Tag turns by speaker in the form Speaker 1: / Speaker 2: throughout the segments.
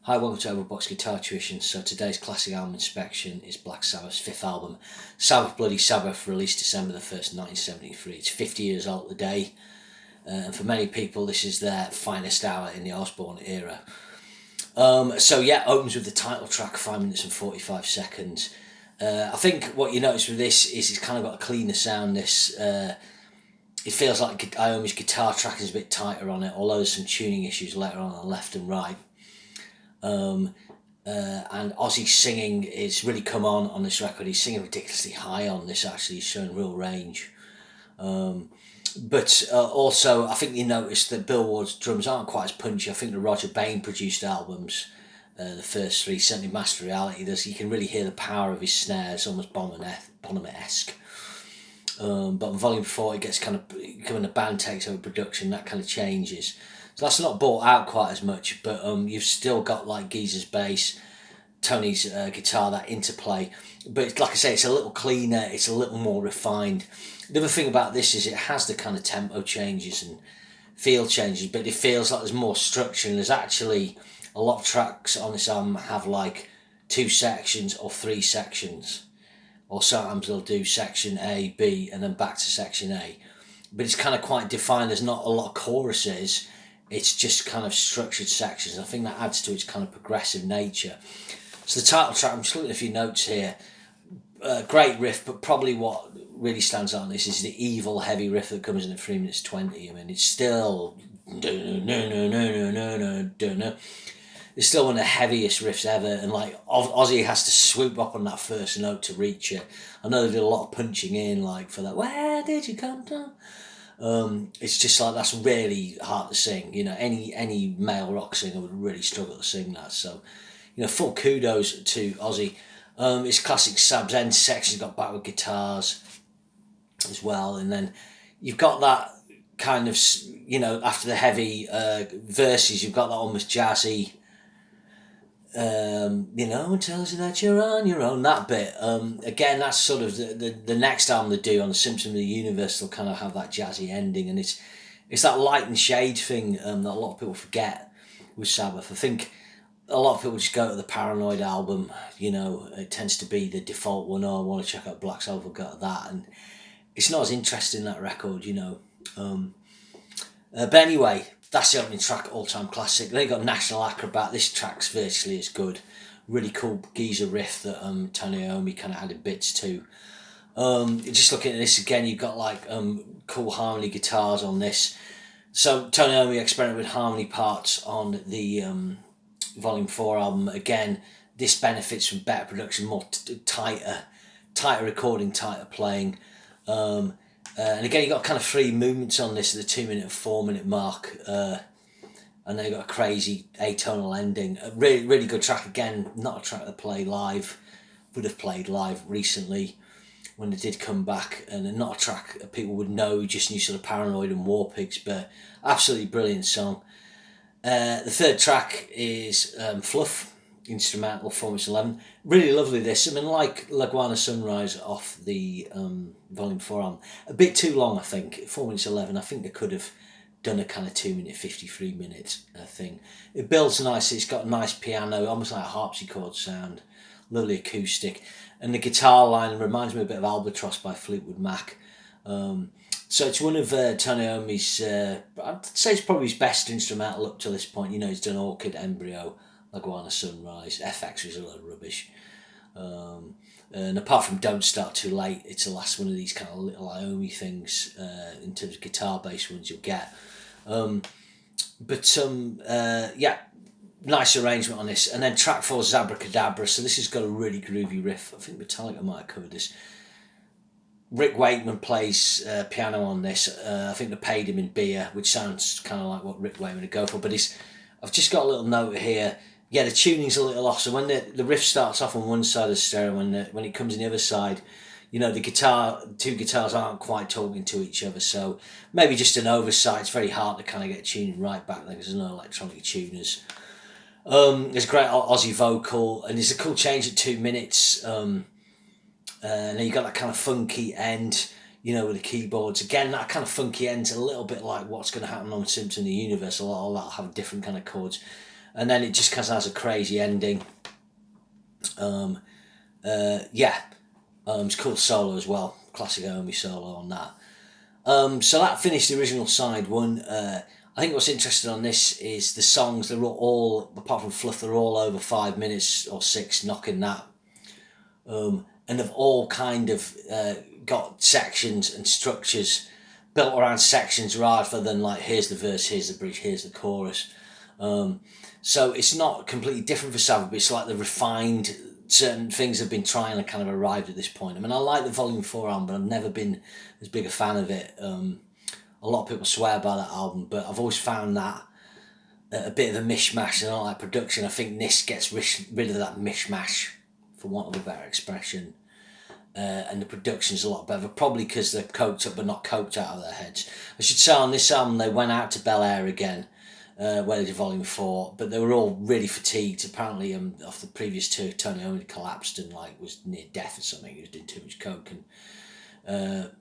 Speaker 1: Hi, welcome to Overbox Guitar Tuition. So today's classic album inspection is Black Sabbath's fifth album, Sabbath Bloody Sabbath, released December the 1st, 1973. It's 50 years old today, and for many people this is their finest hour in the Osbourne era. Opens with the title track, 5 minutes and 45 seconds. I think what you notice with this is it's kind of got a cleaner sound. It feels like Iommi's guitar tracking is a bit tighter on it, although there's some tuning issues later on the left and right. And Ozzy's singing is really come on this record. He's singing ridiculously high on this, actually. He's showing real range. Also, I think you noticed that Bill Ward's drums aren't quite as punchy. I think the Roger Bain produced albums, the first three, certainly Master Reality, you can really hear the power of his snares, almost Bonham-esque. But on Volume 4, it gets kind of, when the band takes over production, that kind of changes. So that's not brought out quite as much, but you've still got like Geezer's bass, Tony's guitar, that interplay. But like I say, it's a little cleaner, it's a little more refined. The other thing about this is it has the kind of tempo changes and feel changes, but it feels like there's more structure, and there's actually a lot of tracks on this album have like 2 sections or 3 sections. Or sometimes they'll do section A, B, and then back to section A. But it's kind of quite defined. There's not a lot of choruses. It's just kind of structured sections. I think that adds to its kind of progressive nature. So the title track, I'm just looking at a few notes here. Great riff, but probably what really stands out on this is the evil heavy riff that comes in at 3 minutes 20. I mean, it's still... It's still one of the heaviest riffs ever, and like Ozzy has to swoop up on that first note to reach it. I know they did a lot of punching in, like for that, where did you come from? It's just like, that's really hard to sing. You know, any male rock singer would really struggle to sing that. So, you know, full kudos to Ozzy. His classic Sab's end section's got backward guitars as well, and then you've got that kind of, you know, after the heavy verses, you've got that almost jazzy. Tells you that you're on your own, that bit. Again, that's sort of the next album they do on the Symptom of the Universe. They'll kind of have that jazzy ending, and it's that light and shade thing that a lot of people forget with Sabbath. I think a lot of people just go to the Paranoid album. You know, it tends to be the default one. Oh, I want to check out Black Sabbath, I'll go to that, and it's not as interesting, that record, you know. But anyway, that's the opening track, all-time classic. Then you got National Acrobat. This track's virtually as good. Really cool geezer riff that Tony Iommi kind of added bits to. Just looking at this again, you've got like cool harmony guitars on this. So Tony Iommi experimented with harmony parts on the Volume 4 album. Again, this benefits from better production, more tighter recording, tighter playing. And again, you got kind of 3 movements on this at the 2 minute and 4 minute mark, and then you got a crazy atonal ending. A really, really good track. Again, not a track that would have played live recently when they did come back, and not a track that people would know, just knew sort of Paranoid and War Pigs, but absolutely brilliant song. The third track is Fluff, instrumental, 4 minutes 11. Really lovely this. I mean, like Laguana Sunrise off the Volume 4 album. A bit too long, I think. 4 minutes 11. I think they could have done a kind of 2 minute, 53 minute thing. It builds nicely. It's got a nice piano, almost like a harpsichord sound. Lovely acoustic. And the guitar line reminds me a bit of Albatross by Fleetwood Mac. So it's one of Tony Iommi's, I'd say it's probably his best instrumental up to this point. You know, he's done Orchid, Embryo, Laguana Sunrise. FX was a lot of rubbish. And apart from Don't Start Too Late, it's the last one of these kind of little Iommi things in terms of guitar-based ones you'll get. Nice arrangement on this. And then track 4 is Abracadabra. So this has got a really groovy riff. I think Metallica might have covered this. Rick Wakeman plays piano on this. I think they paid him in beer, which sounds kind of like what Rick Wakeman would go for. But I've just got a little note here. Yeah, the tuning's a little off. So when the riff starts off on one side of the stereo, when it comes on the other side, you know, the 2 guitars aren't quite talking to each other. So maybe just an oversight. It's very hard to kind of get tuning right back there because there's no electronic tuners. There's a great Ozzy vocal, and there's a cool change at 2 minutes. And then you got that kind of funky end, you know, with the keyboards. Again, that kind of funky end's a little bit like what's going to happen on Symptom of the Universe. A lot of that have different kind of chords. and then it just kind of has a crazy ending. It's cool solo as well, classic Omi solo on that. So that finished the original side one. I think what's interesting on this is the songs. They're all apart from Fluff, they're all over 5 minutes or 6, knocking that. And they've all kind of got sections and structures built around sections rather than like here's the verse, here's the bridge, here's the chorus. So it's not completely different for Sabbath, but it's like the refined certain things have been trying and kind of arrived at this point. I mean, I like the Volume 4 album, but I've never been as big a fan of it. A lot of people swear by that album, but I've always found that a bit of a mishmash, and I don't like production. I think this gets rid of that mishmash, for want of a better expression. And the production's a lot better, probably because they're coked up but not coked out of their heads. I should say on this album they went out to Bel Air again, where they did Volume 4, but they were all really fatigued. Apparently off the previous tour, Tony Iommi collapsed and was near death or something. He was doing too much coke, and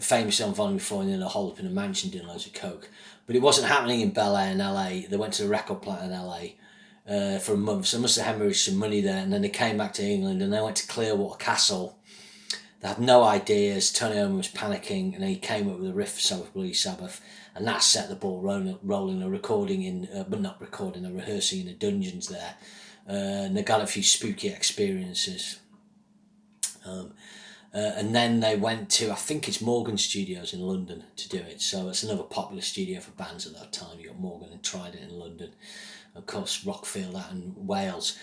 Speaker 1: famously on Volume 4 they had a hole up in a mansion doing loads of coke. But it wasn't happening in Bel Air in LA. They went to the record plant in LA for a month, so they must have hemorrhaged some money there, and then they came back to England and they went to Clearwater Castle. They had no ideas. Tony Iommi was panicking, and then he came up with a riff for Sabbath, Bloody Sabbath, and that set the ball rolling. They're recording they're rehearsing in the dungeons there, and they got a few spooky experiences. And then they went to, I think it's Morgan Studios in London to do it. So it's another popular studio for bands at that time. You got Morgan and Trident in London, of course Rockfield out in Wales.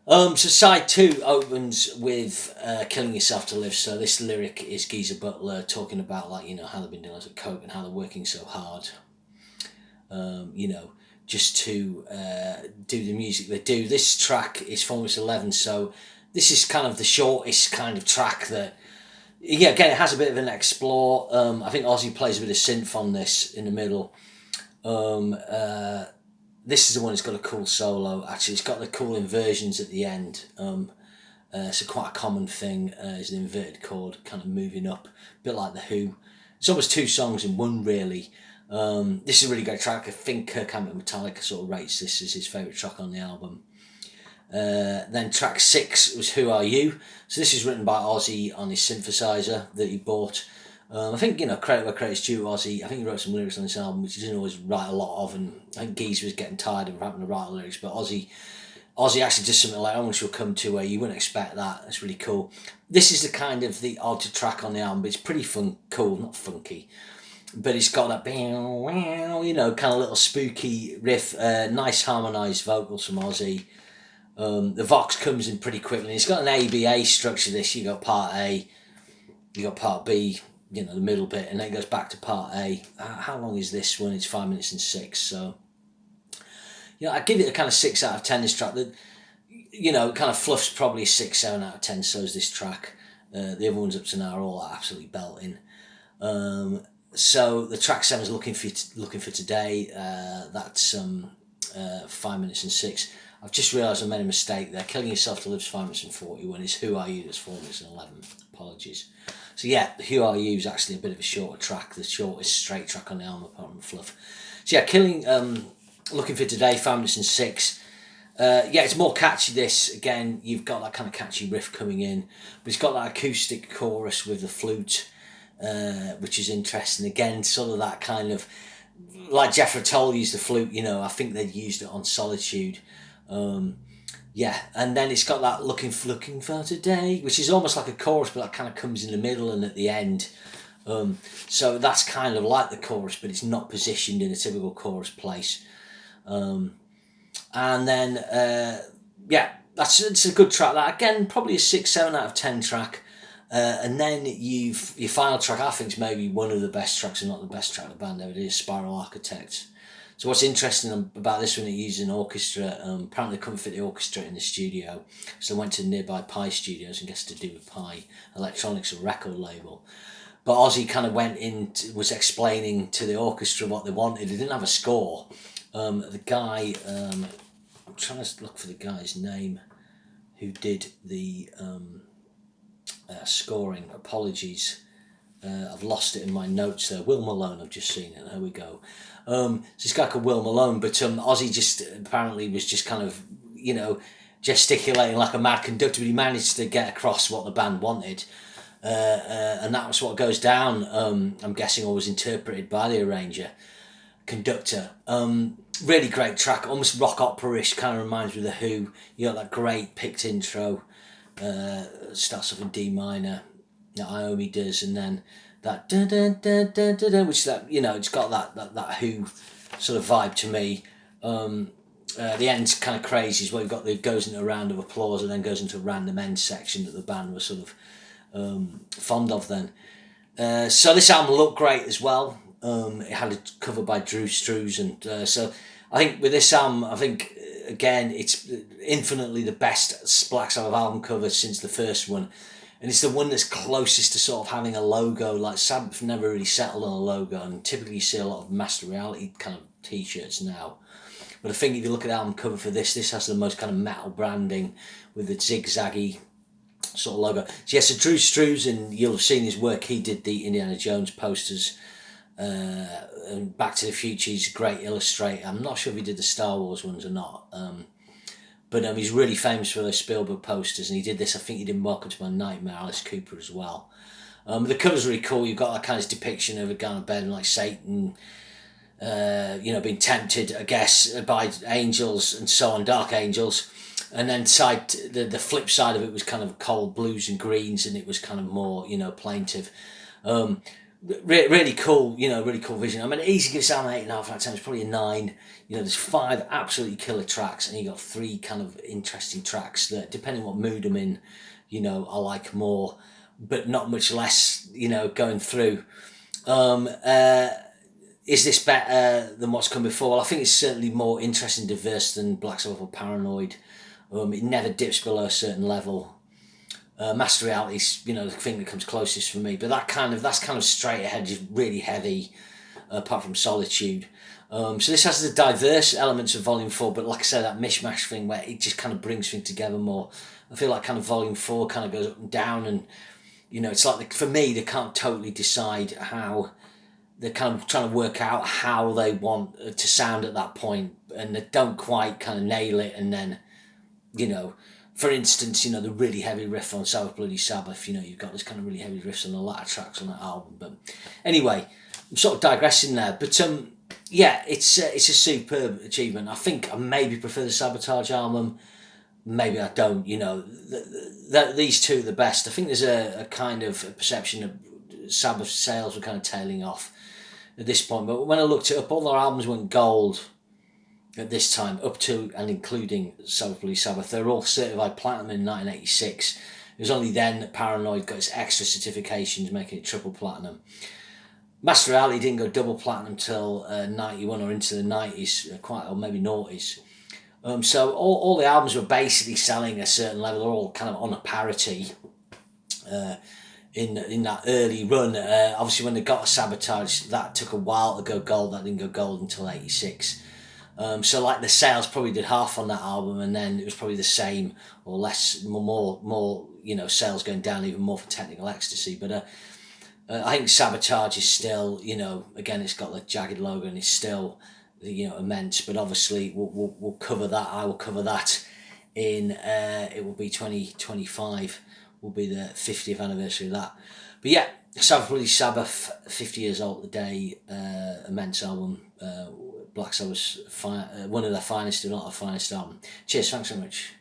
Speaker 1: So side 2 opens with Killing Yourself to Live. So this lyric is Geezer Butler talking about how they've been doing lots of coke and how they're working so hard, just to do the music they do. This track is Formula 11, so this is kind of the shortest kind of track that, again, it has a bit of an explore. I think Ozzy plays a bit of synth on this in the middle. This is the one that's got a cool solo. Actually, it's got the cool inversions at the end. So quite a common thing is an inverted chord kind of moving up, a bit like The Who. It's almost 2 songs in one, really. This is a really great track. I think Kirk Hammett Metallica sort of rates this as his favourite track on the album. Then track 6 was Who Are You? So this is written by Ozzy on his synthesizer that he bought. I think, credit where credit's due, Ozzy. I think he wrote some lyrics on this album, which he didn't always write a lot of, and I think Geezer was getting tired of having to write lyrics, but Ozzy actually did something like, which we'll come to, where you wouldn't expect that. It's really cool. This is the kind of the odd track on the album, but it's pretty cool, not funky, but it's got that, kind of little spooky riff, nice harmonised vocals from Ozzy. The Vox comes in pretty quickly. It's got an ABA structure, this. You got part A, you got part B, the middle bit, and then it goes back to part A. How long is this one? It's 5 minutes and 6, so I give it a kind of 6 out of 10, this track. That kind of Fluff's probably 6, 7 out of 10, so is this track. The other ones up to now are all absolutely belting. So the track 7 is Looking for Today. That's 5 minutes and 6. I've just realised I made a mistake there. Killing Yourself to Live's 5 minutes and 41. It's Who Are You that's 4 minutes and 11. Apologies. So yeah, Who Are You is actually a bit of a shorter track, the shortest straight track on the album apart from Fluff. So yeah, Looking for Today, 5 minutes and 6. It's more catchy, this. Again, you've got that kind of catchy riff coming in, but it's got that acoustic chorus with the flute, which is interesting. Again, sort of that kind of, like Jethro Tull used the flute, I think they'd used it on Solitude. And then it's got that looking for today, which is almost like a chorus, but that kind of comes in the middle and at the end. So that's kind of like the chorus, but it's not positioned in a typical chorus place. And then it's a good track. That again, probably a 6, 7 out of 10 track. And then your final track, I think, is maybe one of the best tracks, and not the best track the band ever did, Spiral Architects. So what's interesting about this one, it uses an orchestra. Apparently they couldn't fit the orchestra in the studio, so they went to nearby Pi Studios, and guess to do with Pi Electronics, a record label. But Ozzy kind of went in, was explaining to the orchestra what they wanted. They didn't have a score. The guy, I'm trying to look for the guy's name who did the scoring. Apologies. I've lost it in my notes there. Will Malone, I've just seen it. There we go. So this guy called Will Malone, but Ozzy just apparently was just kind of, gesticulating like a mad conductor, but he managed to get across what the band wanted. And that was what goes down, I'm guessing, or was interpreted by the arranger, conductor. Really great track, almost rock opera-ish, kind of reminds me of The Who. That great picked intro, starts off in D minor, that Iommi does, and then that da da da da da da, which it's got that Who sort of vibe to me. The end's kind of crazy, is where you've got it goes into a round of applause and then goes into a random end section that the band was sort of fond of then. So this album looked great as well. It had a cover by Drew Struz, and so I think with this album, again it's infinitely the best Black Sabbath album cover since the first one, and it's the one that's closest to sort of having a logo. Like Sabbath never really settled on a logo, and typically you see a lot of Master Reality kind of t-shirts now. But I think if you look at the album cover for this has the most kind of metal branding with the zigzaggy sort of logo. So yes, so Drew Struz, and you'll have seen his work. He did the Indiana Jones posters, and Back to the Future. He's a great illustrator. I'm not sure if he did the Star Wars ones or not, but he's really famous for those Spielberg posters, and he did this. I think he did Welcome to My Nightmare, Alice Cooper as well. The cover's really cool. You've got that kind of depiction of a guy on a bed and like Satan, being tempted, I guess, by angels and so on, dark angels. And then the flip side of it was kind of cold blues and greens, and it was kind of more, plaintive. Really cool, really cool vision. I mean, easy to give sound 8.5 out of 10. It's probably a 9. There's 5 absolutely killer tracks, and you got 3 kind of interesting tracks that, depending what mood I'm in, I like more, but not much less, going through. Is this better than what's come before? Well, I think it's certainly more interesting, diverse than Black Sabbath or Paranoid. It never dips below a certain level. Master Reality's, the thing that comes closest for me. But that's kind of straight ahead, just really heavy, apart from Solitude. So this has the diverse elements of Volume 4, but like I said, that mishmash thing where it just kind of brings things together more. I feel like kind of Volume 4 kind of goes up and down, and, it's like, for me, they can't totally decide how. They're kind of trying to work out how they want to sound at that point, and they don't quite kind of nail it. And then, for instance, the really heavy riff on Sabbath Bloody Sabbath, you've got this kind of really heavy riffs on the latter tracks on that album. But anyway, I'm sort of digressing there. But it's a superb achievement. I think I maybe prefer the Sabotage album. Maybe I don't. These two are the best. I think there's a kind of perception of Sabbath sales were kind of tailing off at this point, but when I looked it up, all their albums went gold at this time, up to and including Sabbath Bloody Sabbath. They were all certified platinum in 1986. It was only then that Paranoid got its extra certifications, making it triple platinum. Master Reality didn't go double platinum till 91 or into the 90s, or maybe noughties. So all the albums were basically selling a certain level. They're all kind of on a parity. In that early run, obviously when they got a Sabotage, that took a while to go gold. That didn't go gold until 86. So like the sales probably did half on that album, and then it was probably the same or less, more sales going down even more for Technical Ecstasy. But I think Sabotage is still, again, it's got the jagged logo and it's still, immense. But obviously we'll cover that. I will cover that in it will be 2025. Will be the 50th anniversary of that. But yeah, Sabbath Bloody Sabbath, 50 years old today, immense album. Black Sabbath's one of their finest, if not the finest album. Cheers, thanks so much.